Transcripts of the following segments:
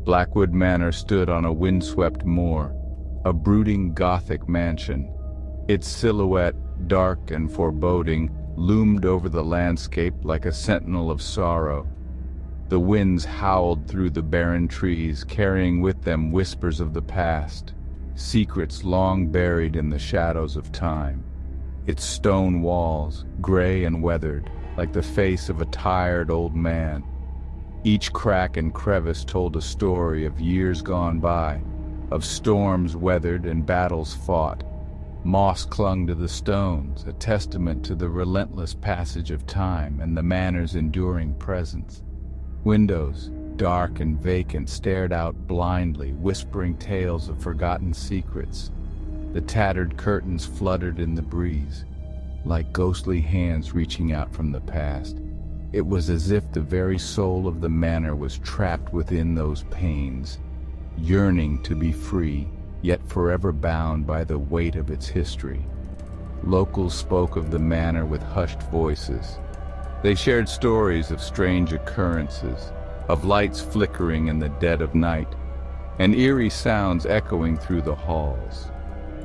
Blackwood Manor stood on a windswept moor, a brooding Gothic mansion. Its silhouette, dark and foreboding, loomed over the landscape like a sentinel of sorrow. The winds howled through the barren trees, carrying with them whispers of the past, secrets long buried in the shadows of time. Its stone walls, gray and weathered, like the face of a tired old man. Each crack and crevice told a story of years gone by, of storms weathered and battles fought. Moss clung to the stones, a testament to the relentless passage of time and the manor's enduring presence. Windows, dark and vacant, stared out blindly, whispering tales of forgotten secrets. The tattered curtains fluttered in the breeze, like ghostly hands reaching out from the past. It was as if the very soul of the manor was trapped within those panes, yearning to be free, yet forever bound by the weight of its history. Locals spoke of the manor with hushed voices. They shared stories of strange occurrences, of lights flickering in the dead of night, and eerie sounds echoing through the halls.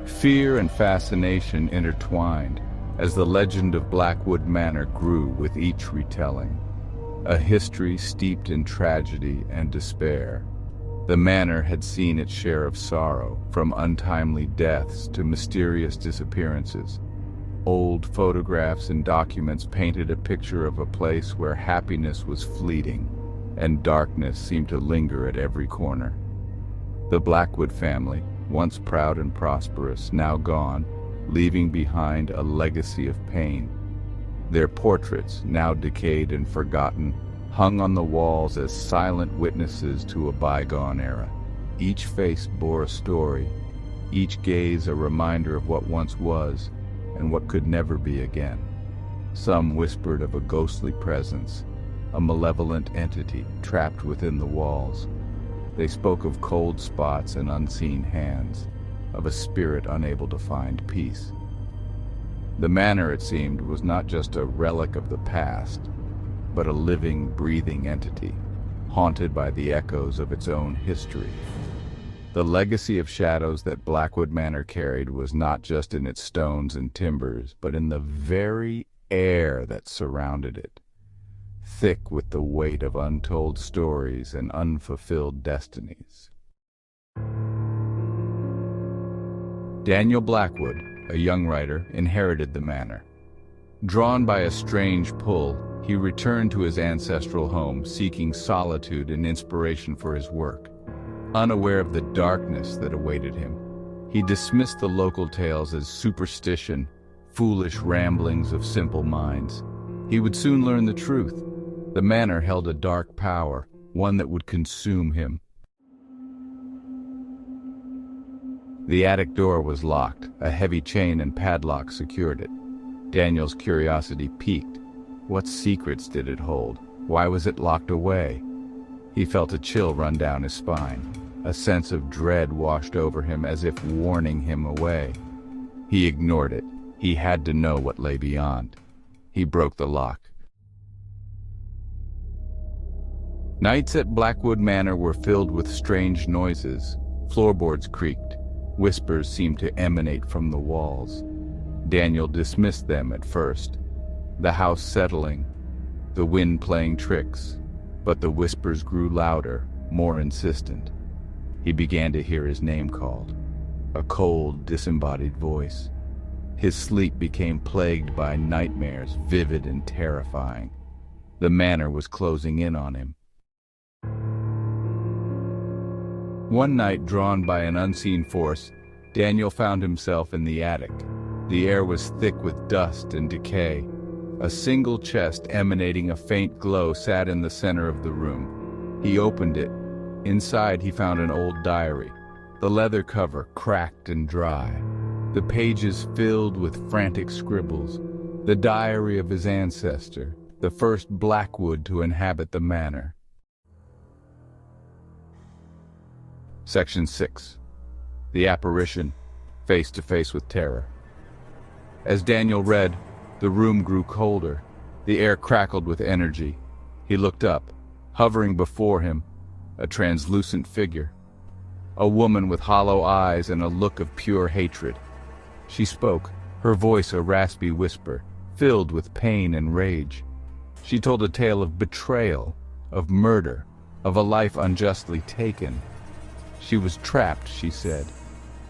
Fear and fascination intertwined as the legend of Blackwood Manor grew with each retelling, a history steeped in tragedy and despair. The manor had seen its share of sorrow, from untimely deaths to mysterious disappearances. Old photographs and documents painted a picture of a place where happiness was fleeting and darkness seemed to linger at every corner. The Blackwood family, once proud and prosperous, now gone, leaving behind a legacy of pain. Their portraits, now decayed and forgotten, hung on the walls as silent witnesses to a bygone era. Each face bore a story, each gaze a reminder of what once was and what could never be again. Some whispered of a ghostly presence, a malevolent entity trapped within the walls. They spoke of cold spots and unseen hands, of a spirit unable to find peace. The manor, it seemed, was not just a relic of the past, but a living, breathing entity, haunted by the echoes of its own history. The legacy of shadows that Blackwood Manor carried was not just in its stones and timbers, but in the very air that surrounded it, thick with the weight of untold stories and unfulfilled destinies. Daniel Blackwood, a young writer, inherited the manor. Drawn by a strange pull, he returned to his ancestral home, seeking solitude and inspiration for his work. Unaware of the darkness that awaited him, he dismissed the local tales as superstition, foolish ramblings of simple minds. He would soon learn the truth. The manor held a dark power, one that would consume him. The attic door was locked. A heavy chain and padlock secured it. Daniel's curiosity piqued. What secrets did it hold? Why was it locked away? He felt a chill run down his spine. A sense of dread washed over him as if warning him away. He ignored it. He had to know what lay beyond. He broke the lock. Nights at Blackwood Manor were filled with strange noises. Floorboards creaked. Whispers seemed to emanate from the walls. Daniel dismissed them at first, the house settling, the wind playing tricks, but the whispers grew louder, more insistent. He began to hear his name called, a cold, disembodied voice. His sleep became plagued by nightmares, vivid and terrifying. The manor was closing in on him. One night, drawn by an unseen force, Daniel found himself in the attic. The air was thick with dust and decay. A single chest emanating a faint glow sat in the center of the room. He opened it. Inside, he found an old diary, the leather cover cracked and dry, the pages filled with frantic scribbles, the diary of his ancestor, the first Blackwood to inhabit the manor. Section 6. The Apparition, Face to Face with Terror. As Daniel read, the room grew colder. The air crackled with energy. He looked up. Hovering before him, a translucent figure. A woman with hollow eyes and a look of pure hatred. She spoke, her voice a raspy whisper, filled with pain and rage. She told a tale of betrayal, of murder, of a life unjustly taken. She was trapped, she said,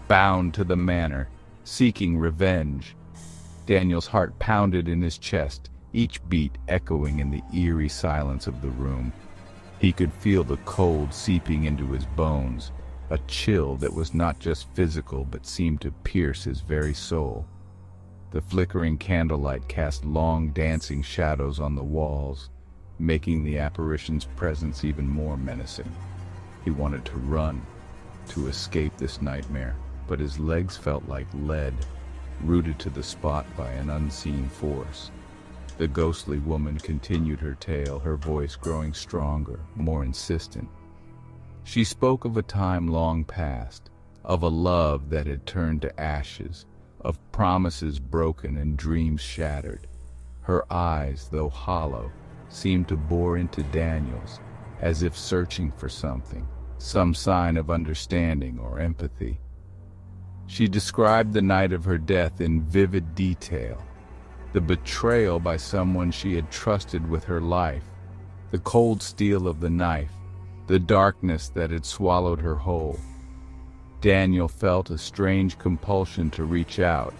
bound to the manor, seeking revenge. Daniel's heart pounded in his chest, each beat echoing in the eerie silence of the room. He could feel the cold seeping into his bones, a chill that was not just physical but seemed to pierce his very soul. The flickering candlelight cast long dancing shadows on the walls, making the apparition's presence even more menacing. He wanted to run, to escape this nightmare, but his legs felt like lead, rooted to the spot by an unseen force. The ghostly woman continued her tale, her voice growing stronger, more insistent. She spoke of a time long past, of a love that had turned to ashes, of promises broken and dreams shattered. Her eyes, though hollow, seemed to bore into Daniel's, as if searching for something, some sign of understanding or empathy. She described the night of her death in vivid detail, the betrayal by someone she had trusted with her life, the cold steel of the knife, the darkness that had swallowed her whole. Daniel felt a strange compulsion to reach out,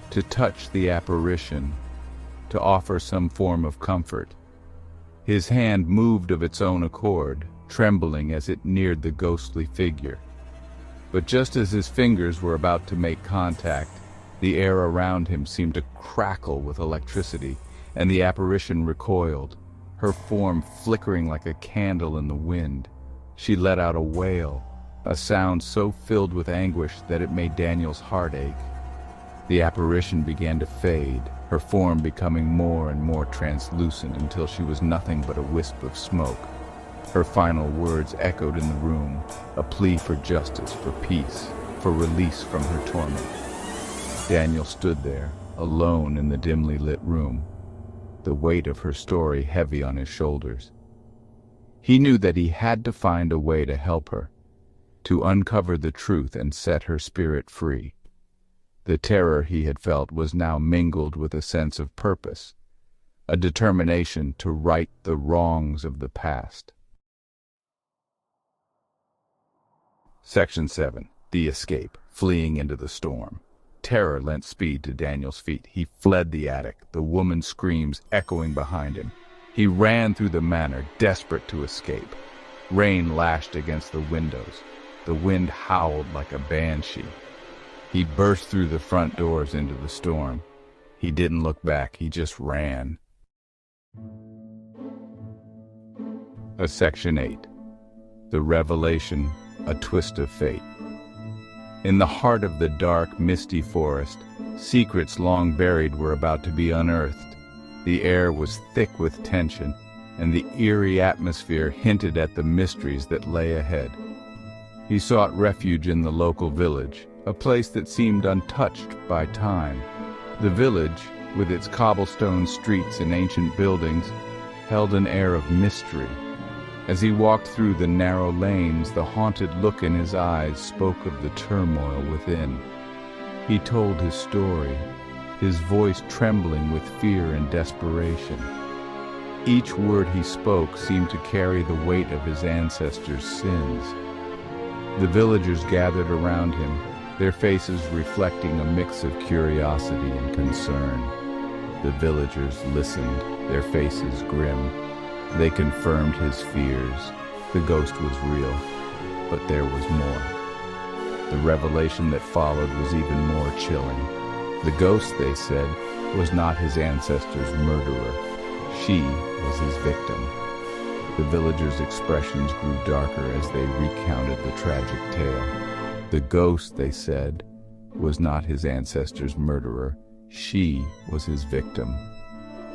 to touch the apparition, to offer some form of comfort. His hand moved of its own accord, trembling as it neared the ghostly figure. But just as his fingers were about to make contact, the air around him seemed to crackle with electricity, and the apparition recoiled, her form flickering like a candle in the wind. She let out a wail, a sound so filled with anguish that it made Daniel's heart ache. The apparition began to fade, her form becoming more and more translucent until she was nothing but a wisp of smoke. Her final words echoed in the room, a plea for justice, for peace, for release from her torment. Daniel stood there, alone in the dimly lit room, the weight of her story heavy on his shoulders. He knew that he had to find a way to help her, to uncover the truth and set her spirit free. The terror he had felt was now mingled with a sense of purpose, a determination to right the wrongs of the past. Section 7. The Escape. Fleeing into the storm. Terror lent speed to Daniel's feet. He fled the attic, the woman's screams echoing behind him. He ran through the manor, desperate to escape. Rain lashed against the windows. The wind howled like a banshee. He burst through the front doors into the storm. He didn't look back, he just ran. Section 8. The Revelation, a Twist of Fate. In the heart of the dark, misty forest, secrets long buried were about to be unearthed. The air was thick with tension, and the eerie atmosphere hinted at the mysteries that lay ahead. He sought refuge in the local village, a place that seemed untouched by time. The village, with its cobblestone streets and ancient buildings, held an air of mystery. As he walked through the narrow lanes, the haunted look in his eyes spoke of the turmoil within. He told his story, his voice trembling with fear and desperation. Each word he spoke seemed to carry the weight of his ancestors' sins. The villagers gathered around him, their faces reflecting a mix of curiosity and concern. The villagers listened, their faces grim. They confirmed his fears. The ghost was real, but there was more. The revelation that followed was even more chilling. The ghost, they said, was not his ancestor's murderer. She was his victim. The villagers' expressions grew darker as they recounted the tragic tale. The ghost, they said, was not his ancestor's murderer. She was his victim.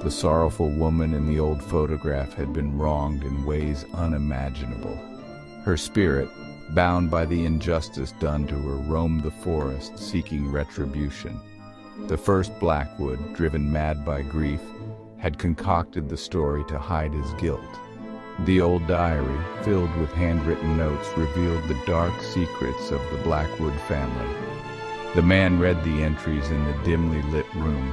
The sorrowful woman in the old photograph had been wronged in ways unimaginable. Her spirit, bound by the injustice done to her, roamed the forest seeking retribution. The first Blackwood, driven mad by grief, had concocted the story to hide his guilt. The old diary, filled with handwritten notes, revealed the dark secrets of the Blackwood family. The man read the entries in the dimly lit room,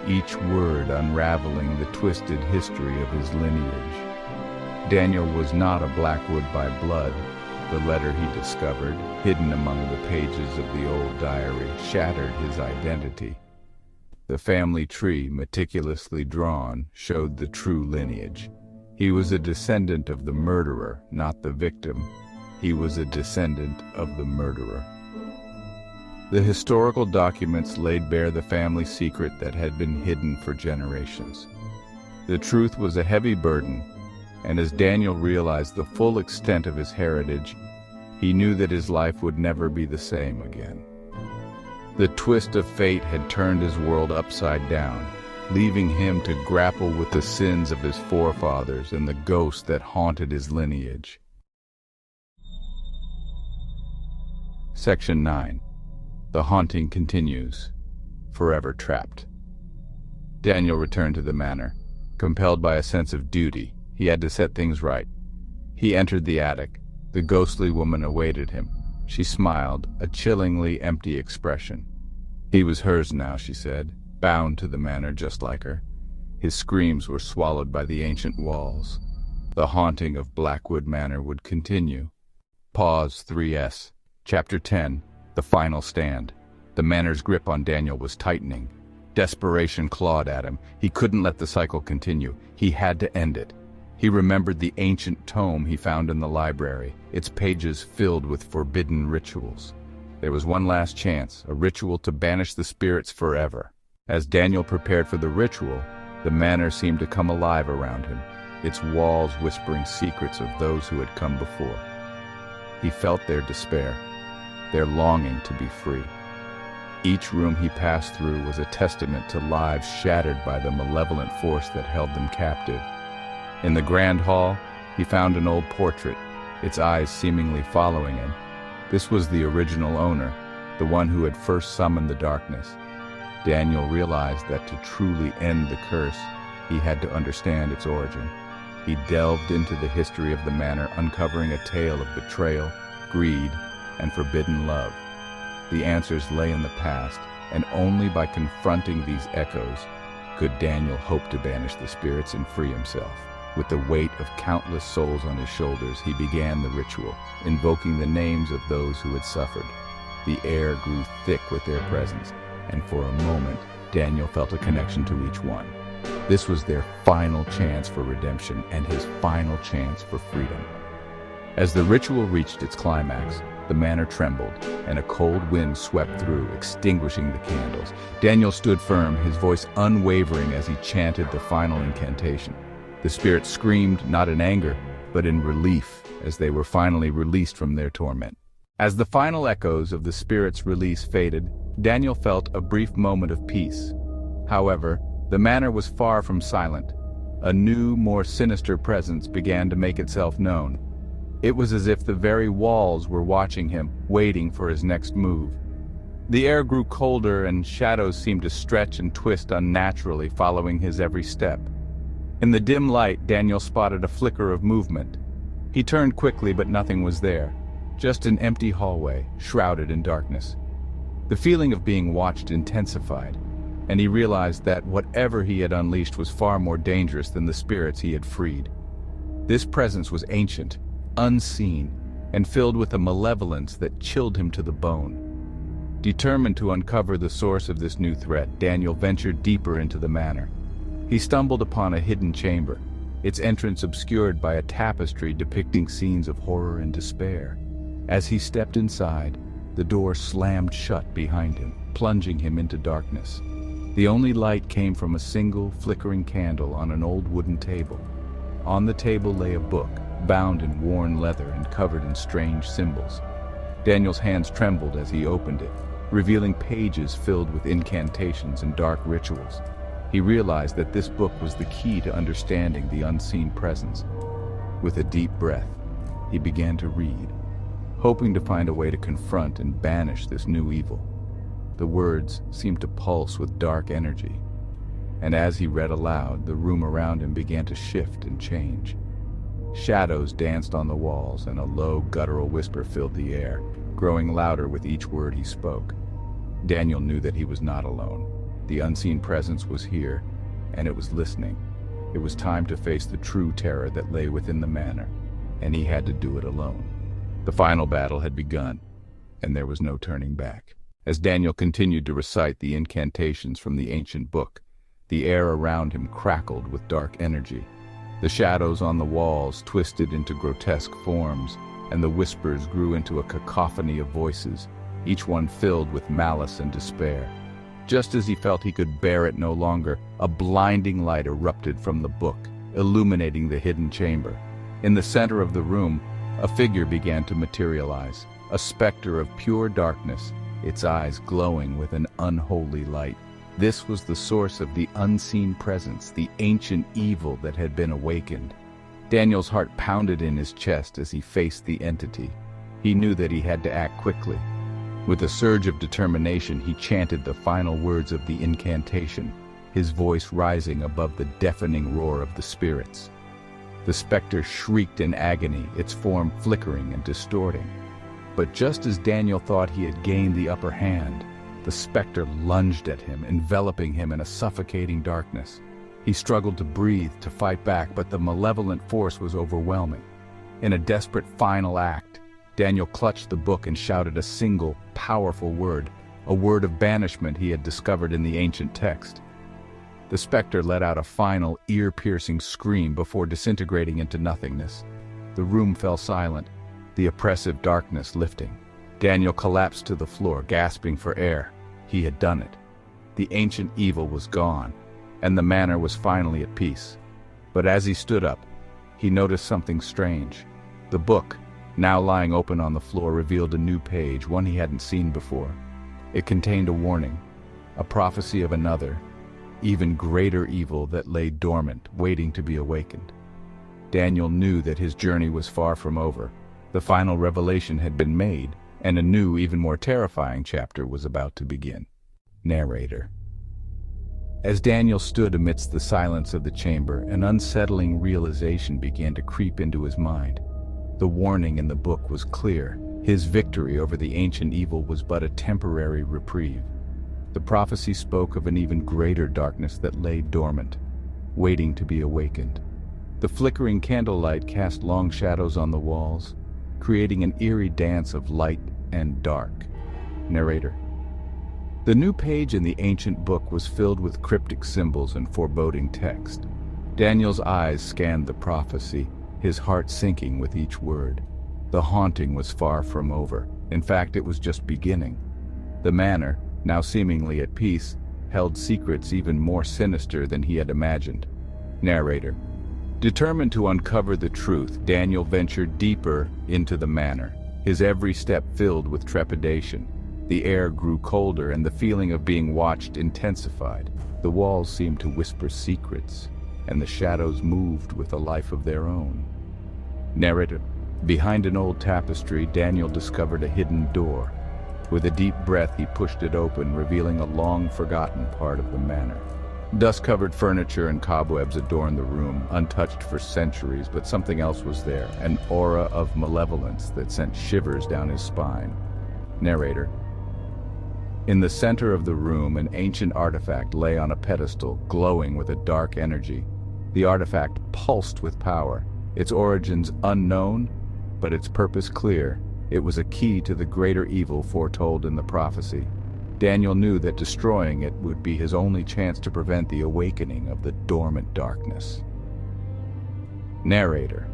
each word unraveling the twisted history of his lineage. Daniel was not a Blackwood by blood. The letter he discovered, hidden among the pages of the old diary, shattered his identity. The family tree, meticulously drawn, showed the true lineage. He was a descendant of the murderer, not the victim. He was a descendant of the murderer. The historical documents laid bare the family secret that had been hidden for generations. The truth was a heavy burden, and as Daniel realized the full extent of his heritage, he knew that his life would never be the same again. The twist of fate had turned his world upside down, leaving him to grapple with the sins of his forefathers and the ghosts that haunted his lineage. Section 9. The haunting continues. Forever trapped. Daniel returned to the manor. Compelled by a sense of duty, he had to set things right. He entered the attic. The ghostly woman awaited him. She smiled, a chillingly empty expression. He was hers now, she said, bound to the manor just like her. His screams were swallowed by the ancient walls. The haunting of Blackwood Manor would continue. Pause 3S. Chapter 10. The Final Stand. The manor's grip on Daniel was tightening. Desperation clawed at him. He couldn't let the cycle continue. He had to end it. He remembered the ancient tome he found in the library, its pages filled with forbidden rituals. There was one last chance, a ritual to banish the spirits forever. As Daniel prepared for the ritual, the manor seemed to come alive around him, its walls whispering secrets of those who had come before. He felt their despair, their longing to be free. Each room he passed through was a testament to lives shattered by the malevolent force that held them captive. In the grand hall, he found an old portrait, its eyes seemingly following him. This was the original owner, the one who had first summoned the darkness. Daniel realized that to truly end the curse, he had to understand its origin. He delved into the history of the manor, uncovering a tale of betrayal, greed, and forbidden love. The answers lay in the past, and only by confronting these echoes could Daniel hope to banish the spirits and free himself. With the weight of countless souls on his shoulders, he began the ritual, invoking the names of those who had suffered. The air grew thick with their presence, and for a moment, Daniel felt a connection to each one. This was their final chance for redemption and his final chance for freedom. As the ritual reached its climax, the manor trembled, and a cold wind swept through, extinguishing the candles. Daniel stood firm, his voice unwavering as he chanted the final incantation. The spirits screamed, not in anger, but in relief, as they were finally released from their torment. As the final echoes of the spirits' release faded, Daniel felt a brief moment of peace. However, the manor was far from silent. A new, more sinister presence began to make itself known. It was as if the very walls were watching him, waiting for his next move. The air grew colder and shadows seemed to stretch and twist unnaturally, following his every step. In the dim light, Daniel spotted a flicker of movement. He turned quickly, but nothing was there. Just an empty hallway, shrouded in darkness. The feeling of being watched intensified, and he realized that whatever he had unleashed was far more dangerous than the spirits he had freed. This presence was ancient, unseen, and filled with a malevolence that chilled him to the bone. Determined to uncover the source of this new threat, Daniel ventured deeper into the manor. He stumbled upon a hidden chamber, its entrance obscured by a tapestry depicting scenes of horror and despair. As he stepped inside, the door slammed shut behind him, plunging him into darkness. The only light came from a single, flickering candle on an old wooden table. On the table lay a book, bound in worn leather and covered in strange symbols. Daniel's hands trembled as he opened it, revealing pages filled with incantations and dark rituals. He realized that this book was the key to understanding the unseen presence. With a deep breath, he began to read, hoping to find a way to confront and banish this new evil. The words seemed to pulse with dark energy, and as he read aloud, the room around him began to shift and change. Shadows danced on the walls, and a low, guttural whisper filled the air, growing louder with each word he spoke. Daniel knew that he was not alone. The unseen presence was here, and it was listening. It was time to face the true terror that lay within the manor, and he had to do it alone. The final battle had begun, and there was no turning back. As Daniel continued to recite the incantations from the ancient book, the air around him crackled with dark energy. The shadows on the walls twisted into grotesque forms, and the whispers grew into a cacophony of voices, each one filled with malice and despair. Just as he felt he could bear it no longer, a blinding light erupted from the book, illuminating the hidden chamber. In the center of the room, a figure began to materialize, a specter of pure darkness, its eyes glowing with an unholy light. This was the source of the unseen presence, the ancient evil that had been awakened. Daniel's heart pounded in his chest as he faced the entity. He knew that he had to act quickly. With a surge of determination, he chanted the final words of the incantation, his voice rising above the deafening roar of the spirits. The specter shrieked in agony, its form flickering and distorting. But just as Daniel thought he had gained the upper hand, the specter lunged at him, enveloping him in a suffocating darkness. He struggled to breathe, to fight back, but the malevolent force was overwhelming. In a desperate final act, Daniel clutched the book and shouted a single, powerful word, a word of banishment he had discovered in the ancient text. The specter let out a final, ear-piercing scream before disintegrating into nothingness. The room fell silent, the oppressive darkness lifting. Daniel collapsed to the floor, gasping for air. He had done it. The ancient evil was gone, and the manor was finally at peace. But as he stood up, he noticed something strange. The book, now lying open on the floor, revealed a new page, one he hadn't seen before. It contained a warning, a prophecy of another, even greater evil that lay dormant, waiting to be awakened. Daniel knew that his journey was far from over. The final revelation had been made, and a new, even more terrifying chapter was about to begin. Narrator. As Daniel stood amidst the silence of the chamber, an unsettling realization began to creep into his mind. The warning in the book was clear. His victory over the ancient evil was but a temporary reprieve. The prophecy spoke of an even greater darkness that lay dormant, waiting to be awakened. The flickering candlelight cast long shadows on the walls, creating an eerie dance of light and dark. Narrator. The new page in the ancient book was filled with cryptic symbols and foreboding text. Daniel's eyes scanned the prophecy, his heart sinking with each word. The haunting was far from over. In fact, it was just beginning. The manor, now seemingly at peace, held secrets even more sinister than he had imagined. Narrator. Determined to uncover the truth, Daniel ventured deeper into the manor, his every step filled with trepidation. The air grew colder and the feeling of being watched intensified. The walls seemed to whisper secrets, and the shadows moved with a life of their own. Narrator. Behind an old tapestry, Daniel discovered a hidden door. With a deep breath, he pushed it open, revealing a long-forgotten part of the manor. Dust-covered furniture and cobwebs adorned the room, untouched for centuries, but something else was there, an aura of malevolence that sent shivers down his spine. Narrator. In the center of the room, an ancient artifact lay on a pedestal, glowing with a dark energy. The artifact pulsed with power, its origins unknown, but its purpose clear. It was a key to the greater evil foretold in the prophecy. Daniel knew that destroying it would be his only chance to prevent the awakening of the dormant darkness. Narrator.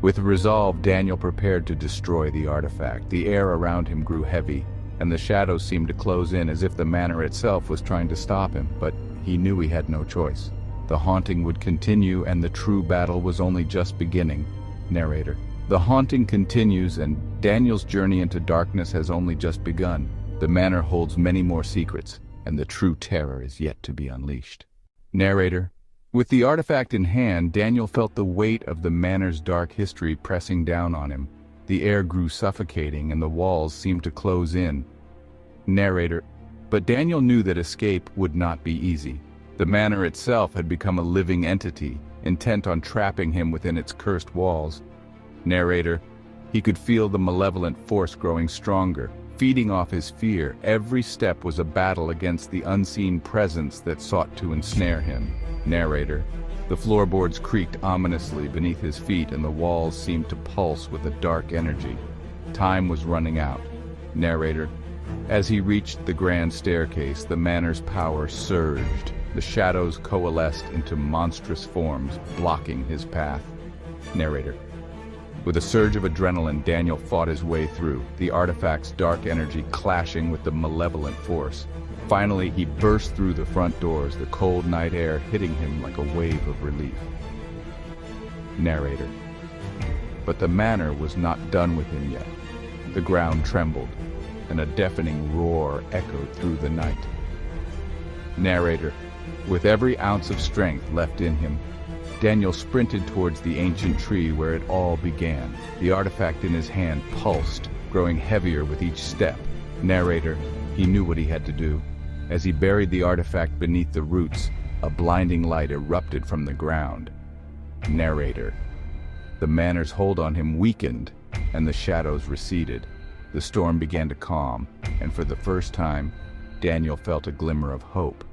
With resolve, Daniel prepared to destroy the artifact. The air around him grew heavy, and the shadows seemed to close in as if the manor itself was trying to stop him, but he knew he had no choice. The haunting would continue, and the true battle was only just beginning. Narrator. The haunting continues, and Daniel's journey into darkness has only just begun. The manor holds many more secrets, and the true terror is yet to be unleashed. Narrator. With the artifact in hand, Daniel felt the weight of the manor's dark history pressing down on him. The air grew suffocating, and the walls seemed to close in. Narrator. But Daniel knew that escape would not be easy. The manor itself had become a living entity, intent on trapping him within its cursed walls. Narrator, he could feel the malevolent force growing stronger, feeding off his fear. Every step was a battle against the unseen presence that sought to ensnare him. Narrator, the floorboards creaked ominously beneath his feet and the walls seemed to pulse with a dark energy. Time was running out. Narrator, as he reached the grand staircase, the manor's power surged. The shadows coalesced into monstrous forms, blocking his path. Narrator, with a surge of adrenaline, Daniel fought his way through, the artifact's dark energy clashing with the malevolent force. Finally, he burst through the front doors, the cold night air hitting him like a wave of relief. Narrator, but the manor was not done with him yet. The ground trembled, and a deafening roar echoed through the night. Narrator, with every ounce of strength left in him, Daniel sprinted towards the ancient tree where it all began. The artifact in his hand pulsed, growing heavier with each step. Narrator, he knew what he had to do. As he buried the artifact beneath the roots, a blinding light erupted from the ground. Narrator, the manor's hold on him weakened, and the shadows receded. The storm began to calm, and for the first time, Daniel felt a glimmer of hope.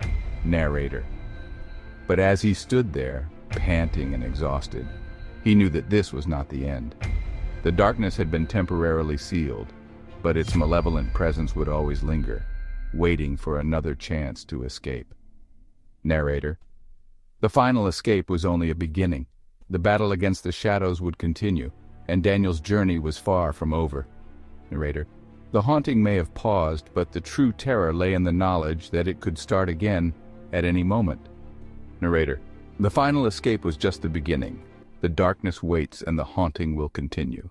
Narrator, but as he stood there, panting and exhausted, he knew that this was not the end. The darkness had been temporarily sealed, but its malevolent presence would always linger, waiting for another chance to escape. Narrator, the final escape was only a beginning. The battle against the shadows would continue, and Daniel's journey was far from over. Narrator, the haunting may have paused, but the true terror lay in the knowledge that it could start again at any moment. Narrator, the final escape was just the beginning. The darkness waits and the haunting will continue.